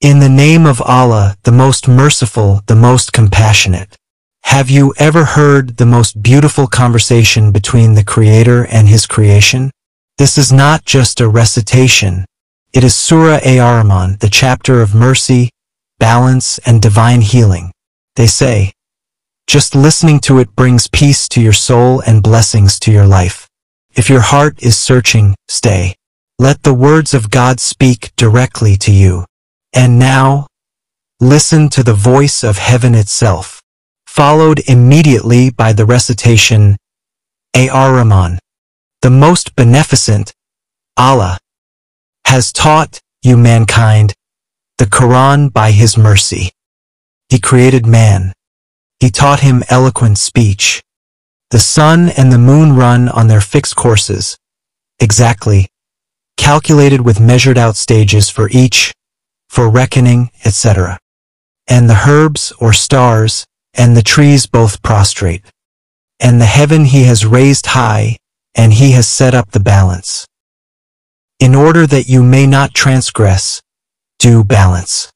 In the name of Allah, the most merciful, the most compassionate. Have you ever heard the most beautiful conversation between the Creator and His creation? This is not just a recitation. It is Surah Ar-Rahman, the chapter of mercy, balance, and divine healing. They say, just listening to it brings peace to your soul and blessings to your life. If your heart is searching, stay. Let the words of God speak directly to you. And now, listen to the voice of heaven itself, followed immediately by the recitation, Ar-Rahman, the most beneficent, Allah, has taught you mankind the Qur'an by His mercy. He created man. He taught him eloquent speech. The sun and the moon run on their fixed courses, exactly, calculated with measured out stages for each, for reckoning, etc. And the herbs or stars, and the trees both prostrate. And the heaven He has raised high, and He has set up the balance. In order that you may not transgress, do balance.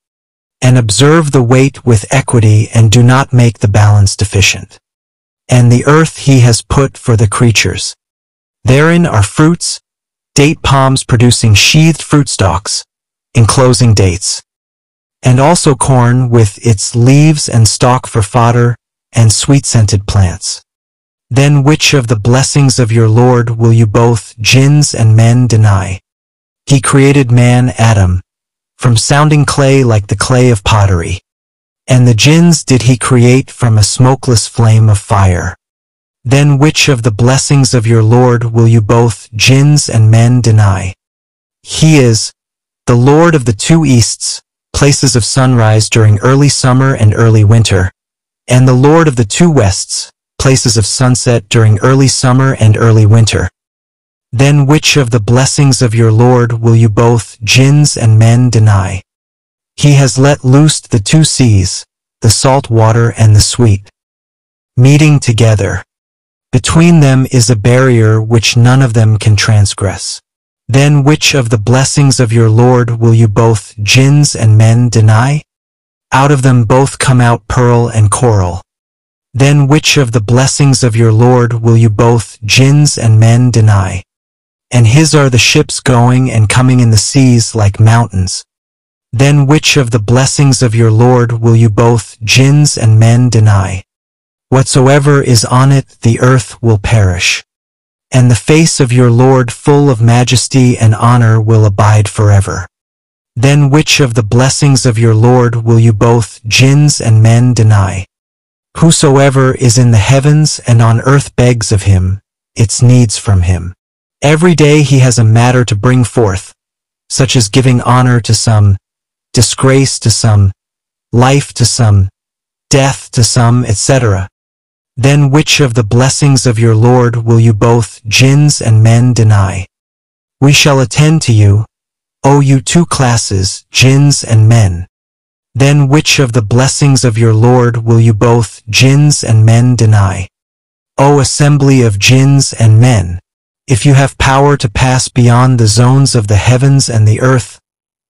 And observe the weight with equity and do not make the balance deficient. And the earth He has put for the creatures. Therein are fruits, date palms producing sheathed fruit stalks, enclosing dates, and also corn with its leaves and stalk for fodder, and sweet-scented plants. Then which of the blessings of your Lord will you both jinns and men deny? He created man Adam, from sounding clay like the clay of pottery. And the jinns did He create from a smokeless flame of fire. Then which of the blessings of your Lord will you both jinns and men deny? He is the Lord of the two easts, places of sunrise during early summer and early winter, and the Lord of the two wests, places of sunset during early summer and early winter. Then which of the blessings of your Lord will you both jinns and men deny? He has let loose the two seas, the salt water and the sweet, meeting together. Between them is a barrier which none of them can transgress. Then which of the blessings of your Lord will you both jinns and men deny? Out of them both come out pearl and coral. Then which of the blessings of your Lord will you both jinns and men deny? And His are the ships going and coming in the seas like mountains. Then which of the blessings of your Lord will you both jinns and men deny? Whatsoever is on it, the earth will perish. And the face of your Lord full of majesty and honor will abide forever. Then which of the blessings of your Lord will you both jinns and men deny? Whosoever is in the heavens and on earth begs of Him, its needs from Him. Every day He has a matter to bring forth, such as giving honor to some, disgrace to some, life to some, death to some, etc. Then which of the blessings of your Lord will you both jinns and men deny? We shall attend to you, O you two classes, jinns and men. Then which of the blessings of your Lord will you both jinns and men deny? O assembly of jinns and men, if you have power to pass beyond the zones of the heavens and the earth,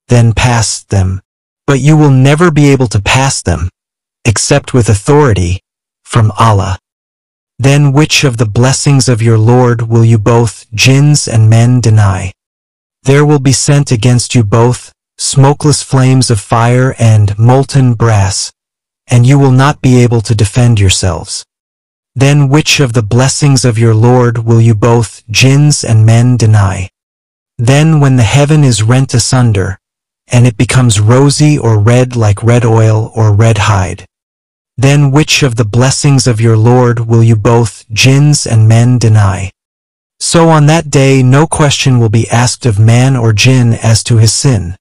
then pass them. But you will never be able to pass them, except with authority from Allah. Then which of the blessings of your Lord will you both jinns and men deny? There will be sent against you both smokeless flames of fire and molten brass, and you will not be able to defend yourselves. Then which of the blessings of your Lord will you both jinns and men deny? Then when the heaven is rent asunder, and it becomes rosy or red like red oil or red hide, then which of the blessings of your Lord will you both jinns and men deny? So on that day no question will be asked of man or jinn as to his sin,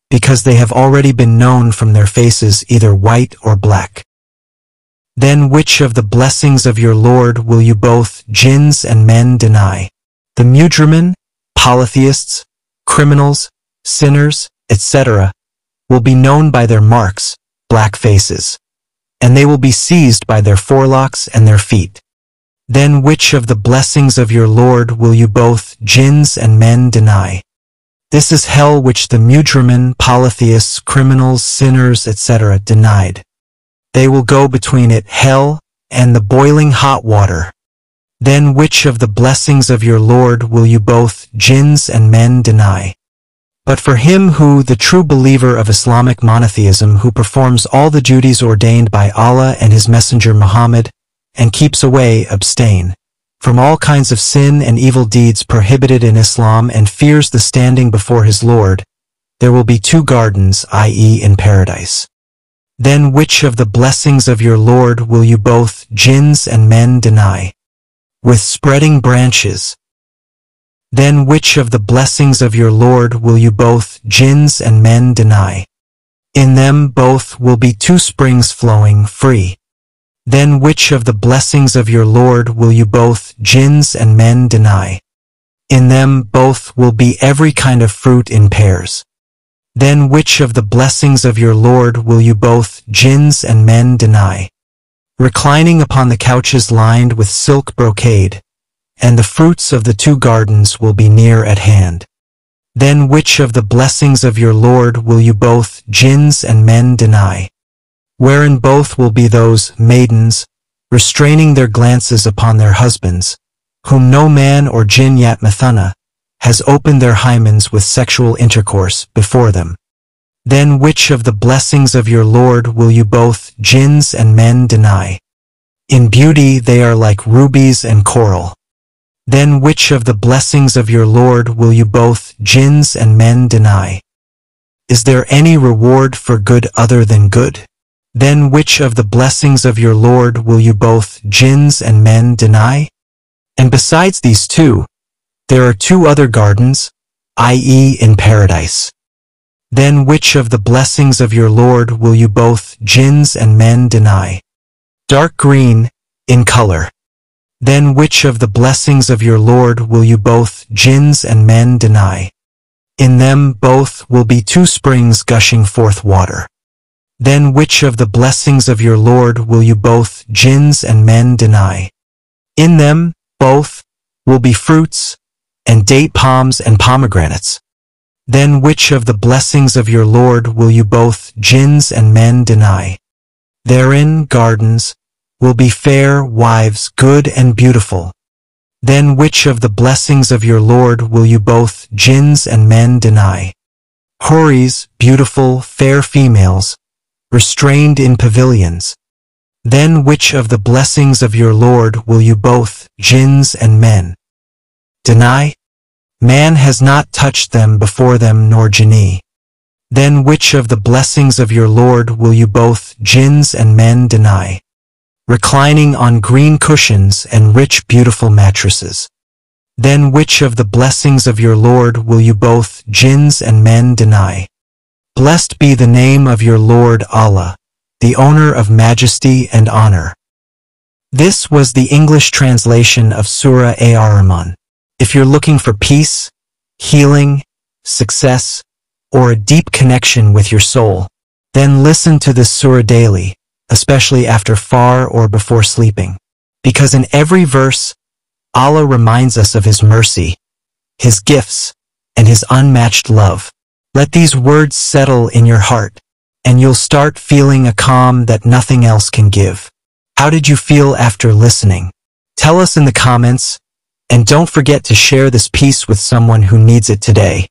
because they have already been known from their faces either white or black. Then which of the blessings of your Lord will you both jinns and men deny? The mujrimin, polytheists, criminals, sinners, etc., will be known by their marks, black faces, and they will be seized by their forelocks and their feet. Then which of the blessings of your Lord will you both jinns and men deny? This is hell which the mujrimin, polytheists, criminals, sinners, etc. denied. They will go between it, hell, and the boiling hot water. Then which of the blessings of your Lord will you both, jinns and men, deny? But for him who, the true believer of Islamic monotheism, who performs all the duties ordained by Allah and his messenger Muhammad, and keeps away, abstain, from all kinds of sin and evil deeds prohibited in Islam, and fears the standing before his Lord, there will be 2 gardens, i.e. in paradise. Then which of the blessings of your Lord will you both, jinns and men, deny? With spreading branches. Then which of the blessings of your Lord will you both, jinns and men, deny? In them both will be 2 springs flowing free. Then which of the blessings of your Lord will you both, jinns and men, deny? In them both will be every kind of fruit in pairs. Then which of the blessings of your Lord will you both, jinns and men, deny? Reclining upon the couches lined with silk brocade, and the fruits of the 2 gardens will be near at hand. Then which of the blessings of your Lord will you both, jinns and men, deny? Wherein both will be those maidens, restraining their glances upon their husbands, whom no man or jinn yat mathana has opened their hymens with sexual intercourse before them. Then which of the blessings of your Lord will you both, jinns and men, deny? In beauty they are like rubies and coral. Then which of the blessings of your Lord will you both, jinns and men, deny? Is there any reward for good other than good? Then which of the blessings of your Lord will you both, jinns and men, deny? And besides these 2, there are 2 other gardens, i.e. in paradise. Then which of the blessings of your Lord will you both, jinns and men, deny? Dark green, in color. Then which of the blessings of your Lord will you both, jinns and men, deny? In them both will be 2 springs gushing forth water. Then which of the blessings of your Lord will you both, jinns and men, deny? In them both will be fruits, and date palms and pomegranates. Then which of the blessings of your Lord will you both, jinns and men, deny? Therein gardens will be fair wives, good and beautiful. Then which of the blessings of your Lord will you both, jinns and men, deny? Houris, beautiful, fair females, restrained in pavilions. Then which of the blessings of your Lord will you both, jinns and men, deny? Man has not touched them before them nor jinni. Then which of the blessings of your Lord will you both, jinns and men, deny? Reclining on green cushions and rich beautiful mattresses. Then which of the blessings of your Lord will you both, jinns and men, deny? Blessed be the name of your Lord Allah, the owner of majesty and honor. This was the English translation of Surah Ar-Rahman. If you're looking for peace, healing, success, or a deep connection with your soul, then listen to this surah daily, especially after far or before sleeping. Because in every verse, Allah reminds us of His mercy, His gifts, and His unmatched love. Let these words settle in your heart, and you'll start feeling a calm that nothing else can give. How did you feel after listening? Tell us in the comments, and don't forget to share this peace with someone who needs it today.